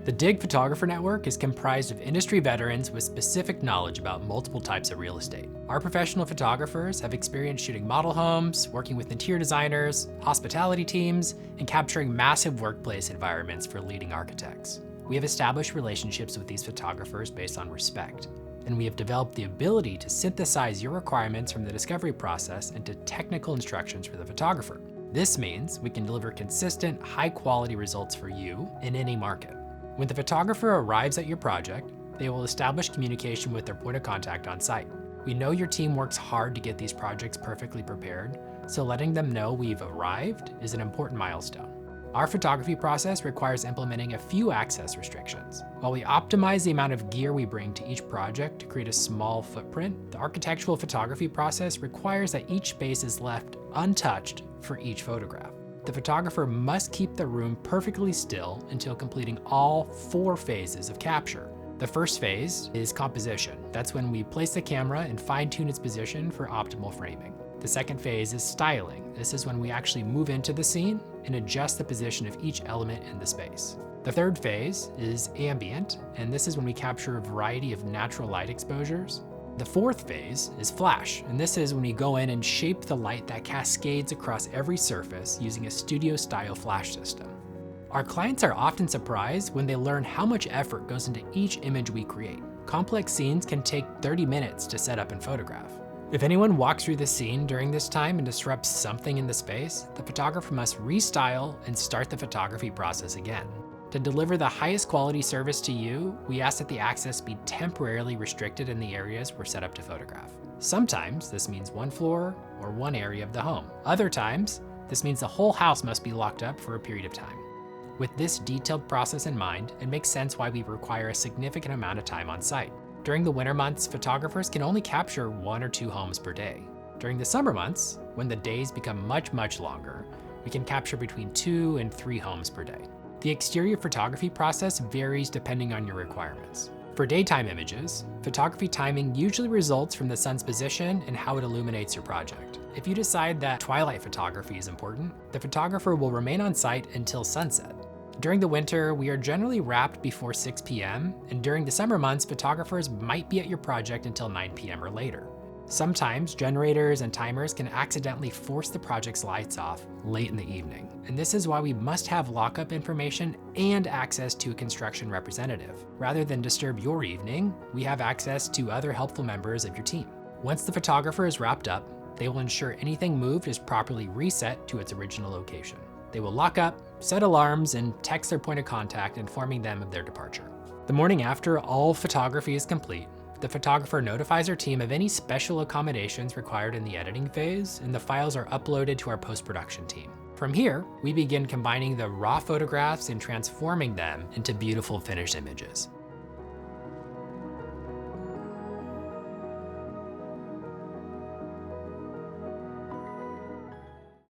The DIG Photographer Network is comprised of industry veterans with specific knowledge about multiple types of real estate. Our professional photographers have experience shooting model homes, working with interior designers, hospitality teams, and capturing massive workplace environments for leading architects. We have established relationships with these photographers based on respect, and we have developed the ability to synthesize your requirements from the discovery process into technical instructions for the photographer. This means we can deliver consistent, high-quality results for you in any market. When the photographer arrives at your project, they will establish communication with their point of contact on site. We know your team works hard to get these projects perfectly prepared, so letting them know we've arrived is an important milestone. Our photography process requires implementing a few access restrictions. While we optimize the amount of gear we bring to each project to create a small footprint, the architectural photography process requires that each space is left untouched for each photograph. The photographer must keep the room perfectly still until completing all 4 phases of capture. The first phase is composition. That's when we place the camera and fine-tune its position for optimal framing. The second phase is styling. This is when we actually move into the scene and adjust the position of each element in the space. The third phase is ambient, and this is when we capture a variety of natural light exposures. The fourth phase is flash, and this is when we go in and shape the light that cascades across every surface using a studio-style flash system. Our clients are often surprised when they learn how much effort goes into each image we create. Complex scenes can take 30 minutes to set up and photograph. If anyone walks through the scene during this time and disrupts something in the space, the photographer must restyle and start the photography process again. To deliver the highest quality service to you, we ask that the access be temporarily restricted in the areas we're set up to photograph. Sometimes this means one floor or one area of the home. Other times, this means the whole house must be locked up for a period of time. With this detailed process in mind, it makes sense why we require a significant amount of time on site. During the winter months, photographers can only capture 1 or 2 homes per day. During the summer months, when the days become much longer, we can capture between 2 and 3 homes per day. The exterior photography process varies depending on your requirements. For daytime images, photography timing usually results from the sun's position and how it illuminates your project. If you decide that twilight photography is important, the photographer will remain on site until sunset. During the winter, we are generally wrapped before 6 p.m., and during the summer months, photographers might be at your project until 9 p.m. or later. Sometimes generators and timers can accidentally force the project's lights off late in the evening, and this is why we must have lockup information and access to a construction representative. Rather than disturb your evening, we have access to other helpful members of your team. Once the photographer is wrapped up, they will ensure anything moved is properly reset to its original location. They will lock up, set alarms, and text their point of contact informing them of their departure. The morning after all photography is complete, the photographer notifies our team of any special accommodations required in the editing phase, and the files are uploaded to our post-production team. From here, we begin combining the raw photographs and transforming them into beautiful finished images.